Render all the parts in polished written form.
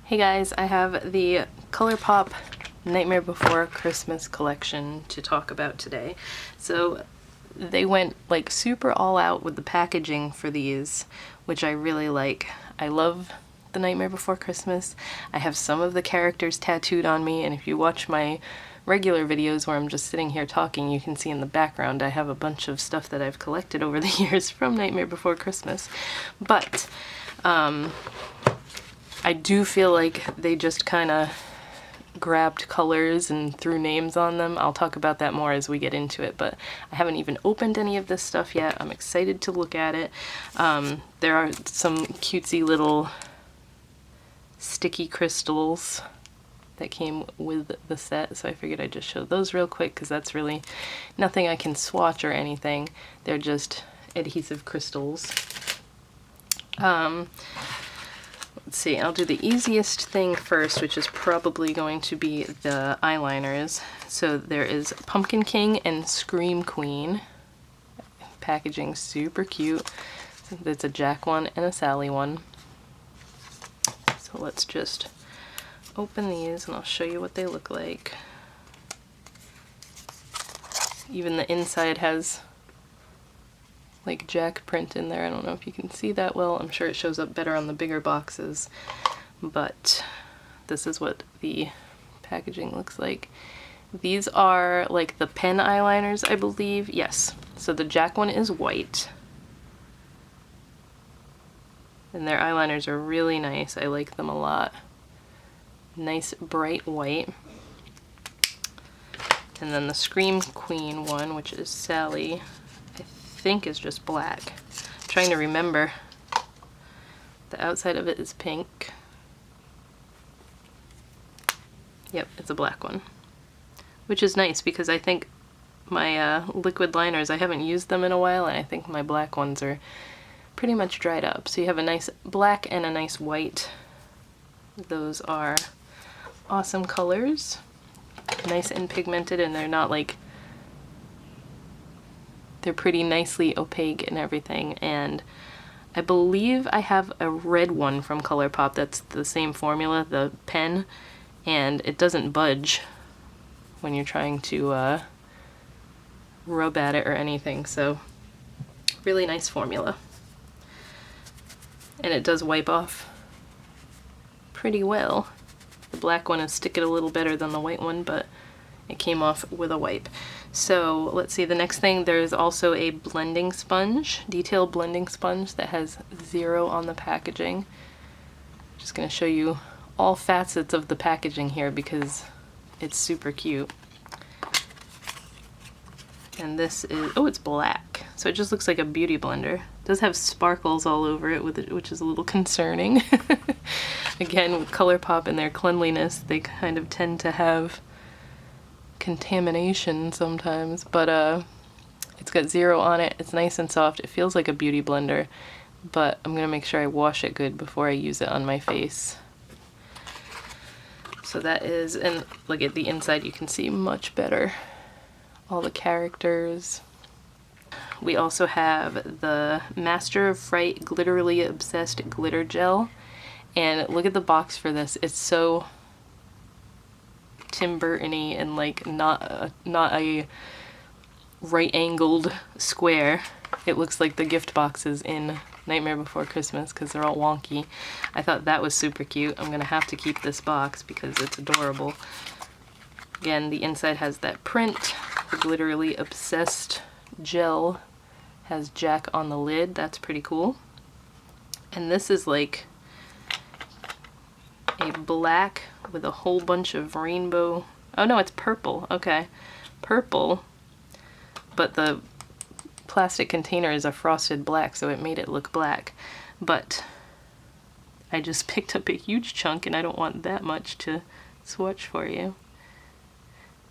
Hey guys, I have the ColourPop Nightmare Before Christmas collection to talk about today. So they went like super all out with the packaging for these, which I really like. I love the Nightmare Before Christmas. I have some of the characters tattooed on me, and if you watch my regular videos where I'm just sitting here talking, you can see in the background I have a bunch of stuff that I've collected over the years from Nightmare Before Christmas. But I do feel like they just kind of grabbed colors and threw names on them. I'll talk about that more as we get into it, but I haven't even opened any of this stuff yet. I'm excited to look at it. There are some cutesy little sticky crystals that came with the set, so I figured I'd just show those real quick because that's really nothing I can swatch or anything. They're just adhesive crystals. Let's see, I'll do the easiest thing first, which is probably going to be the eyeliners. So there is Pumpkin King and Scream Queen. Packaging super cute. There's a Jack one and a Sally one. So let's just open these and I'll show you what they look like. Even the inside has like Jack print in there. I don't know if you can see that well. I'm sure it shows up better on the bigger boxes, but this is what the packaging looks like. These are like the pen eyeliners, I believe. Yes. So the Jack one is white. And their eyeliners are really nice. I like them a lot. Nice bright white. And then the Scream Queen one, which is Sally, I think is just black. I'm trying to remember. The outside of it is pink. Yep, it's a black one. Which is nice because I think my liquid liners, I haven't used them in a while, and I think my black ones are pretty much dried up. So you have a nice black and a nice white. Those are awesome colors. Nice and pigmented, and they're not like, they're pretty nicely opaque and everything. And I believe I have a red one from ColourPop that's the same formula, the pen, and it doesn't budge when you're trying to rub at it or anything. So really nice formula. And it does wipe off pretty well. The black one is sticking a little better than the white one, but it came off with a wipe. So let's see, the next thing, there's also a blending sponge, detail blending sponge that has 0 on the packaging. Just gonna show you all facets of the packaging here because it's super cute. And this is, oh, it's black. So it just looks like a beauty blender. It does have sparkles all over it, which is a little concerning. Again, with ColourPop and their cleanliness, they kind of tend to have contamination sometimes, but it's got 0 on it. It's nice and soft. It feels like a beauty blender, but I'm gonna make sure I wash it good before I use it on my face. So that is, and look at the inside, you can see much better all the characters. We also have the Master of Fright Glitterily Obsessed Glitter Gel. And look at the box for this. It's so Tim Burton-y and like not a right-angled square. It looks like the gift boxes in Nightmare Before Christmas because they're all wonky. I thought that was super cute. I'm gonna have to keep this box because it's adorable. Again, the inside has that print. The Glitterily Obsessed gel has Jack on the lid. That's pretty cool. And this is like a black with a whole bunch of rainbow. Oh no, it's purple. Okay, purple, but the plastic container is a frosted black, so it made it look black. But I just picked up a huge chunk and I don't want that much to swatch for you.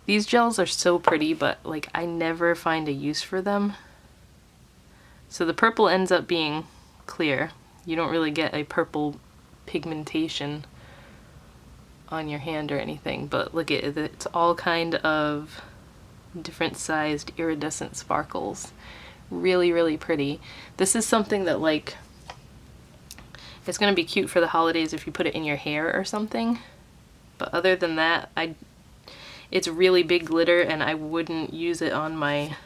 These gels are so pretty, but like I never find a use for them. So the purple ends up being clear. You don't really get a purple pigmentation on your hand or anything, but look at it, it's all kind of different sized iridescent sparkles. Really, really pretty. This is something that like It's gonna be cute for the holidays if you put it in your hair or something. But other than that, it's really big glitter and I wouldn't use it on my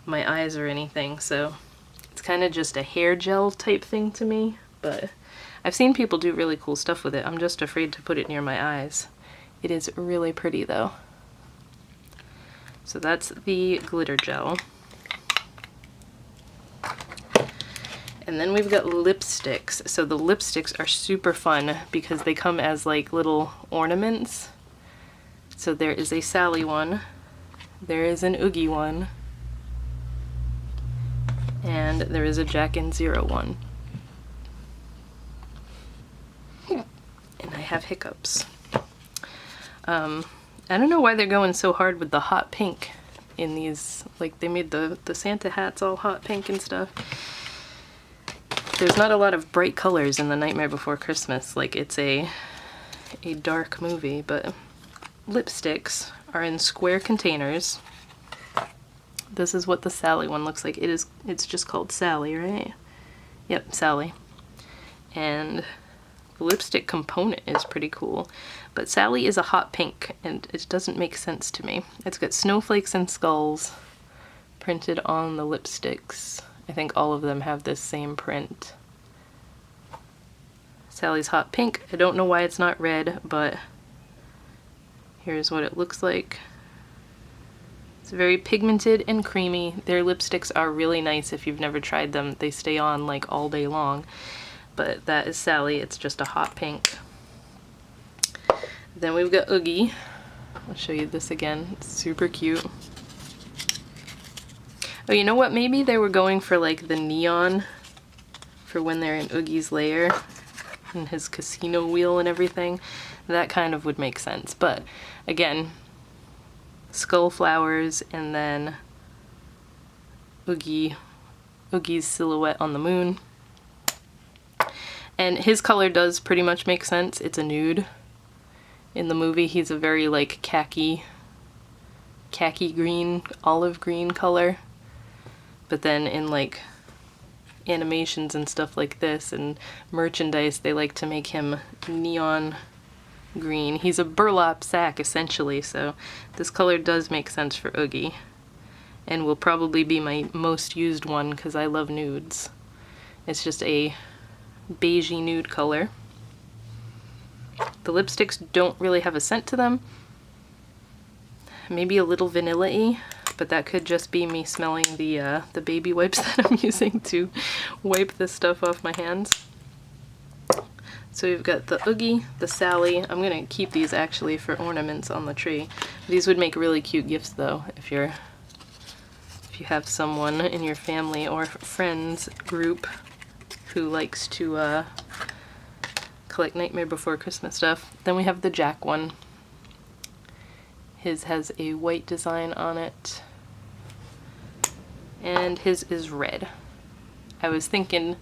eyes or anything, so it's kind of just a hair gel type thing to me, but I've seen people do really cool stuff with it. I'm just afraid to put it near my eyes. It is really pretty though. So that's the glitter gel. And then we've got lipsticks. So the lipsticks are super fun because they come as like little ornaments. So there is a Sally one, there is an Oogie one, and there is a Jack and Zero one. And I have hiccups. I don't know why they're going so hard with the hot pink in these. Like, they made the Santa hats all hot pink and stuff. There's not a lot of bright colors in The Nightmare Before Christmas. Like, it's a dark movie, but lipsticks are in square containers. This is what the Sally one looks like. It's just called Sally, right? Yep, Sally. And the lipstick component is pretty cool. But Sally is a hot pink, and it doesn't make sense to me. It's got snowflakes and skulls printed on the lipsticks. I think all of them have this same print. Sally's hot pink. I don't know why it's not red, but here's what it looks like. It's very pigmented and creamy. Their lipsticks are really nice if you've never tried them. They stay on like all day long. But that is Sally. It's just a hot pink. Then we've got Oogie. I'll show you this again. It's super cute. Oh, you know what? Maybe they were going for like the neon for when they're in Oogie's lair and his casino wheel and everything. That kind of would make sense. But again, skull flowers and then Oogie's silhouette on the moon. And his color does pretty much make sense. It's a nude. In the movie, he's a very like khaki green, olive green color. But then in like animations and stuff like this and merchandise, they like to make him neon green. He's a burlap sack essentially, so this color does make sense for Oogie. And will probably be my most used one because I love nudes. It's just a beigey nude color. The lipsticks don't really have a scent to them. Maybe a little vanilla-y, but that could just be me smelling the baby wipes that I'm using to wipe this stuff off my hands. So we've got the Oogie, the Sally. I'm gonna keep these actually for ornaments on the tree. These would make really cute gifts though if you have someone in your family or friends group who likes to collect Nightmare Before Christmas stuff. Then we have the Jack one. His has a white design on it, and his is red. I was thinking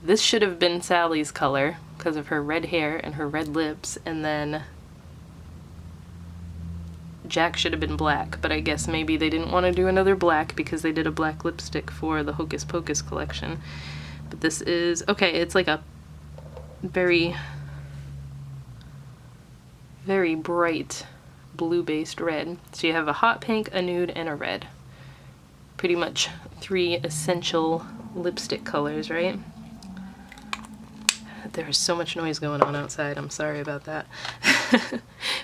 this should have been Sally's color because of her red hair and her red lips, and then Jack should have been black, but I guess maybe they didn't want to do another black because they did a black lipstick for the Hocus Pocus collection. But this is, okay, it's like a very, very bright blue-based red. So you have a hot pink, a nude, and a red. Pretty much 3 essential lipstick colors, right? There's so much noise going on outside. I'm sorry about that.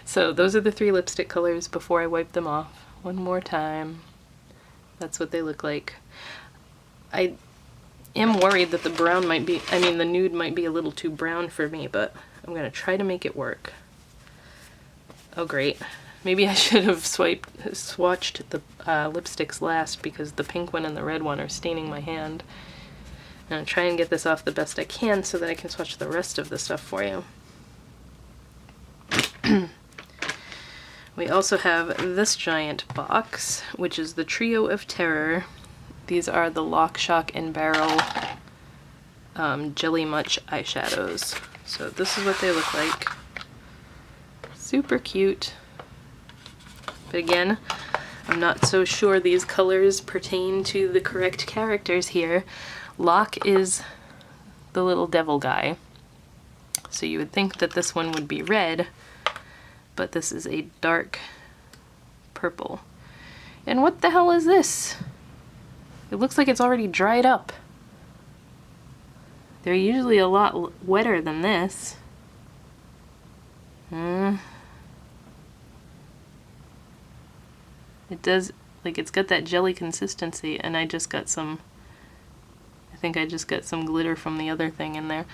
So those are the 3 lipstick colors before I wipe them off. One more time. That's what they look like. I am worried that the brown might be, the nude might be a little too brown for me, but I'm gonna try to make it work. Oh great. Maybe I should have swatched the lipsticks last because the pink one and the red one are staining my hand. I'm gonna try and get this off the best I can so that I can swatch the rest of the stuff for you. We also have this giant box, which is the Trio of Terror. These are the Lock, Shock, and Barrel Jelly Much eyeshadows. So this is what they look like. Super cute. But again, I'm not so sure these colors pertain to the correct characters here. Lock is the little devil guy. So you would think that this one would be red, but this is a dark purple. And what the hell is this? It looks like it's already dried up. They're usually a lot wetter than this. It does, like, it's got that jelly consistency, and I think I just got some glitter from the other thing in there.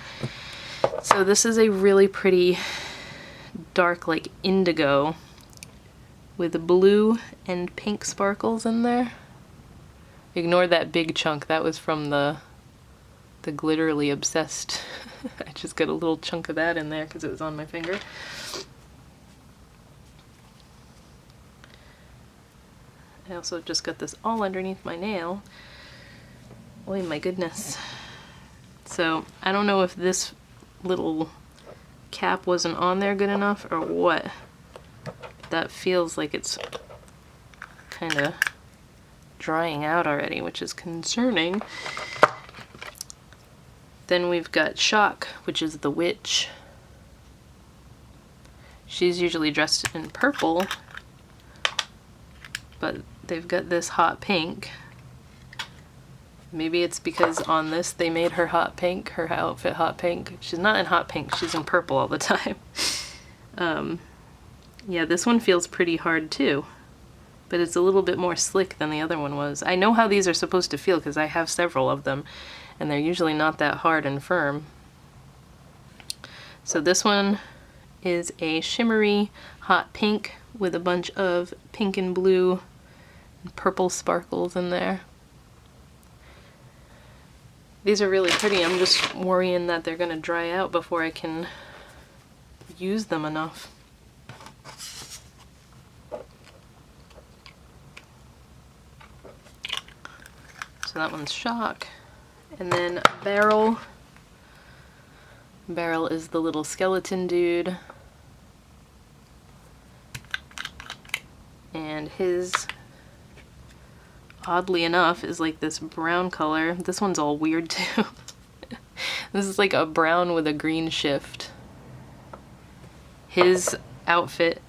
So this is a really pretty dark, like, indigo with blue and pink sparkles in there. Ignore that big chunk, that was from the Glitterly Obsessed. I just got a little chunk of that in there because it was on my finger. I also just got this all underneath my nail. Oh my goodness. So I don't know if this little cap wasn't on there good enough or what. That feels like it's kind of drying out already, which is concerning. Then we've got Shock, which is the witch. She's usually dressed in purple, but they've got this hot pink. Maybe it's because on this they made her hot pink, her outfit hot pink. She's not in hot pink, she's in purple all the time. Yeah, this one feels pretty hard too, but it's a little bit more slick than the other one was. I know how these are supposed to feel because I have several of them, and they're usually not that hard and firm. So this one is a shimmery hot pink with a bunch of pink and blue and purple sparkles in there. These are really pretty. I'm just worrying that they're gonna dry out before I can use them enough. So that one's Shock. And then Barrel. Barrel is the little skeleton dude. And his, oddly enough, is like this brown color. This one's all weird too. This is like a brown with a green shift. His outfit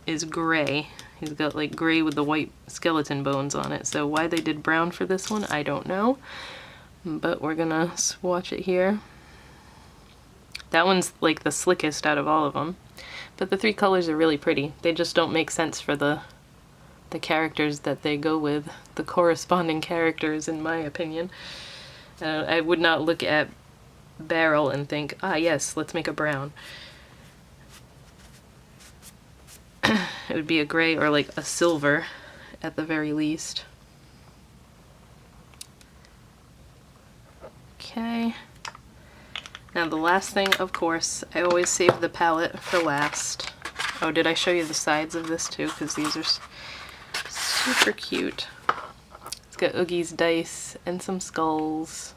is gray. He's got like gray with the white skeleton bones on it. So why they did brown for this one, I don't know. But we're gonna swatch it here. That one's like the slickest out of all of them. But the three colors are really pretty. They just don't make sense for the characters that they go with, the corresponding characters, in my opinion. I would not look at Barrel and think, ah yes, let's make a brown. It would be a gray or like a silver at the very least. Okay. Now the last thing, of course, I always save the palette for last. Oh, did I show you the sides of this too? Because these are super cute. It's got Oogie's dice and some skulls.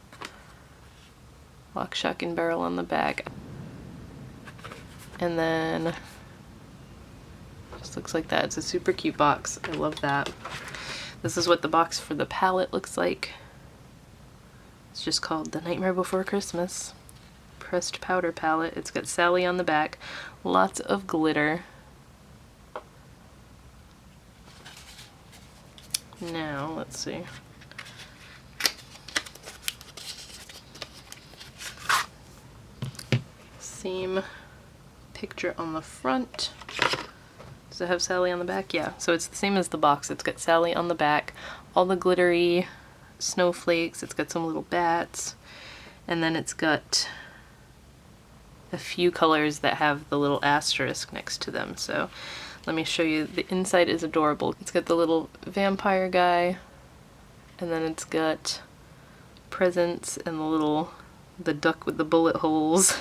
Lock, Shock, and Barrel on the back. And then just looks like that. It's a super cute box. I love that. This is what the box for the palette looks like. It's just called The Nightmare Before Christmas. Pressed powder palette. It's got Sally on the back. Lots of glitter. Now, let's see. Same picture on the front. Does it have Sally on the back? Yeah, so it's the same as the box. It's got Sally on the back, all the glittery snowflakes, it's got some little bats, and then it's got a few colors that have the little asterisk next to them. So let me show you. The inside is adorable. It's got the little vampire guy, and then it's got presents and the duck with the bullet holes.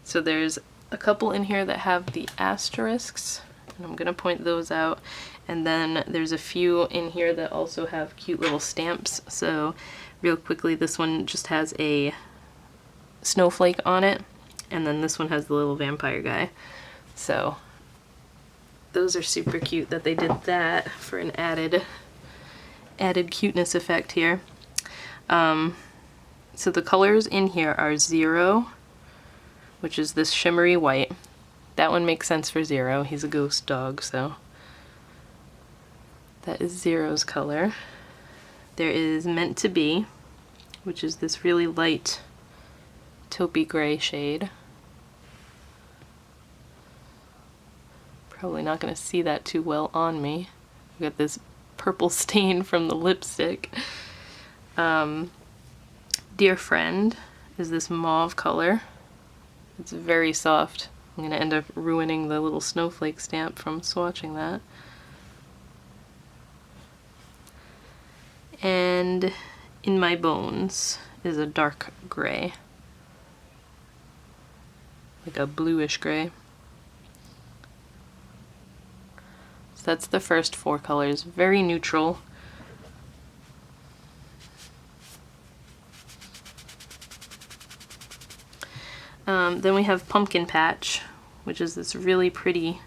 So there's a couple in here that have the asterisks, and I'm gonna point those out. And then there's a few in here that also have cute little stamps. So real quickly, this one just has a snowflake on it, and then this one has the little vampire guy. So those are super cute that they did that for an added cuteness effect here. So the colors in here are Zero, which is this shimmery white. That one makes sense for Zero. He's a ghost dog, so that is Zero's color. There is Meant to Be, which is this really light taupey gray shade. Probably not going to see that too well on me. I've got this purple stain from the lipstick. Dear Friend is this mauve color. It's very soft. I'm going to end up ruining the little snowflake stamp from swatching that. And In My Bones is a dark gray. Like a bluish gray. So that's the first 4 colors. Very neutral. Then we have Pumpkin Patch, which is this really pretty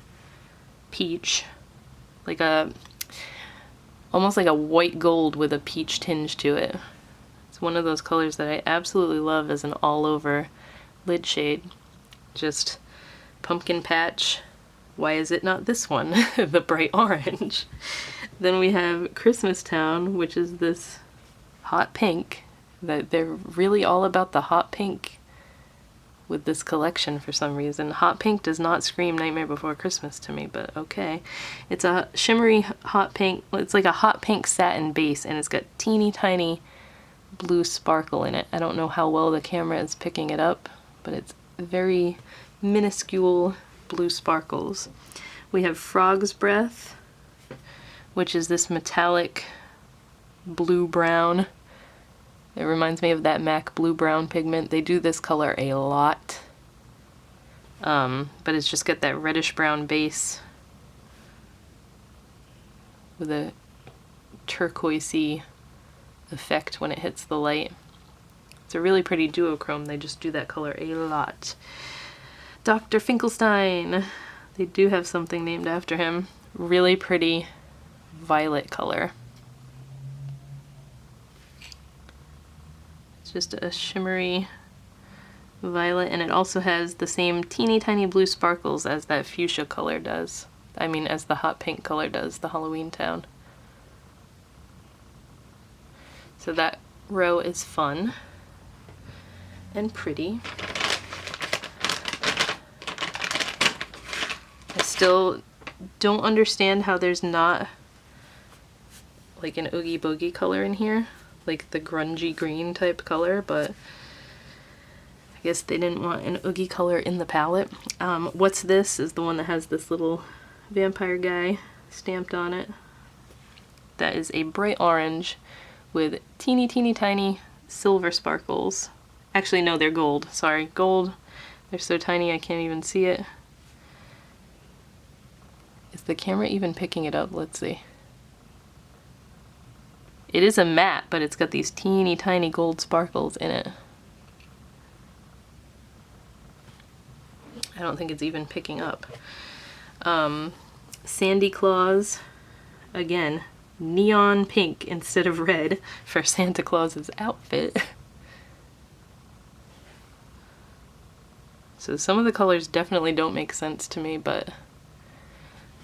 peach. Like almost like a white gold with a peach tinge to it. It's one of those colors that I absolutely love as an all-over lid shade. Just Pumpkin Patch. Why is it not this one? The bright orange. Then we have Christmas Town, which is this hot pink. That they're really all about the hot pink with this collection for some reason. Hot pink does not scream Nightmare Before Christmas to me, but okay. It's a shimmery hot pink. It's like a hot pink satin base, and it's got teeny tiny blue sparkle in it. I don't know how well the camera is picking it up, but it's very minuscule blue sparkles. We have Frog's Breath, which is this metallic blue-brown. It reminds me of that MAC blue-brown pigment. They do this color a lot. But it's just got that reddish-brown base with a turquoisey effect when it hits the light. It's a really pretty duochrome. They just do that color a lot. Dr. Finkelstein. They do have something named after him. Really pretty violet color. It's just a shimmery violet, and it also has the same teeny tiny blue sparkles as that fuchsia color does. I mean, as the hot pink color does, the Halloween Town. So that row is fun and pretty. I still don't understand how there's not like an Oogie Boogie color in here, like the grungy green type color, but I guess they didn't want an Oogie color in the palette. What's This is the one that has this little vampire guy stamped on it. That is a bright orange with teeny tiny silver sparkles. Actually, no, they're gold. Sorry, gold. They're so tiny I can't even see it. Is the camera even picking it up? Let's see. It is a matte, but it's got these teeny tiny gold sparkles in it. I don't think it's even picking up. Sandy Claus, again, neon pink instead of red for Santa Claus's outfit. So some of the colors definitely don't make sense to me, but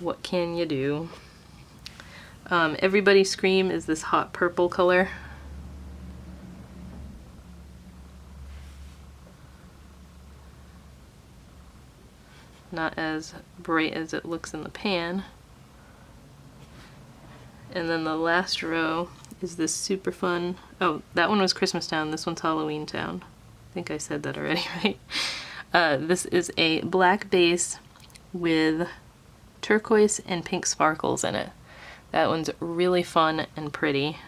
what can you do? Everybody Scream is this hot purple color. Not as bright as it looks in the pan. And then the last row is this super fun, oh, that one was Christmas Town, this one's Halloween Town. I think I said that already, right? This is a black base with turquoise and pink sparkles in it. That one's really fun and pretty.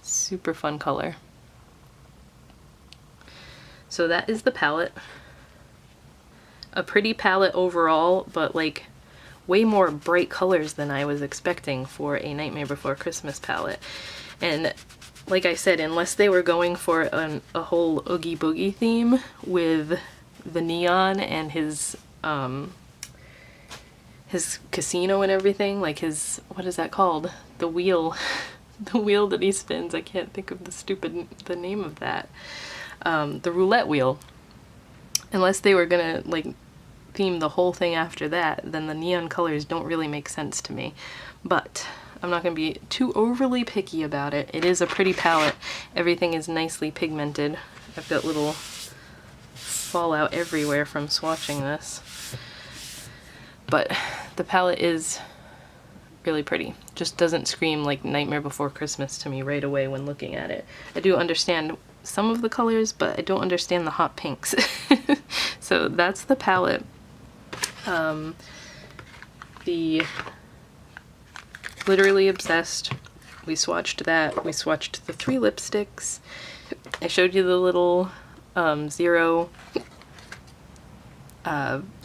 Super fun color. So that is the palette. A pretty palette overall, but like way more bright colors than I was expecting for a Nightmare Before Christmas palette. And like I said, unless they were going for a whole Oogie Boogie theme with the neon and his casino and everything, like his, what is that called? The wheel the wheel that he spins. I can't think of the name of that. The roulette wheel. Unless they were gonna like theme the whole thing after that, then the neon colors don't really make sense to me. But I'm not gonna be too overly picky about it. It is a pretty palette. Everything is nicely pigmented. I've got little fallout everywhere from swatching this. But the palette is really pretty. Just doesn't scream like Nightmare Before Christmas to me right away when looking at it. I do understand some of the colors, but I don't understand the hot pinks. So that's the palette. The Literally Obsessed, we swatched that. We swatched the 3 lipsticks. I showed you the little zero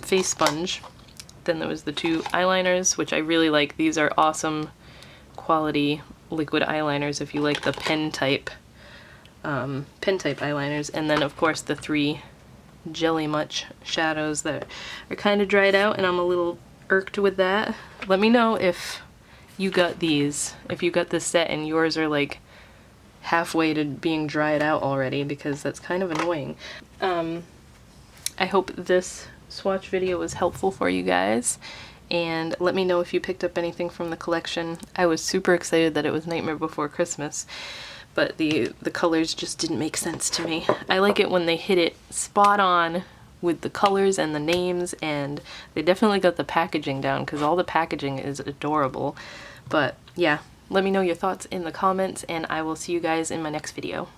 face sponge. Then there was the 2 eyeliners, which I really like. These are awesome quality liquid eyeliners if you like the pen type eyeliners. And then of course the 3 Jelly Much shadows that are kind of dried out, and I'm a little irked with that. Let me know if you got these, if you got this set and yours are like halfway to being dried out already, because that's kind of annoying. I hope this swatch video was helpful for you guys, and let me know if you picked up anything from the collection. I was super excited that it was Nightmare Before Christmas, but the colors just didn't make sense to me. I like it when they hit it spot on with the colors and the names, and they definitely got the packaging down, because all the packaging is adorable. But yeah, let me know your thoughts in the comments, and I will see you guys in my next video.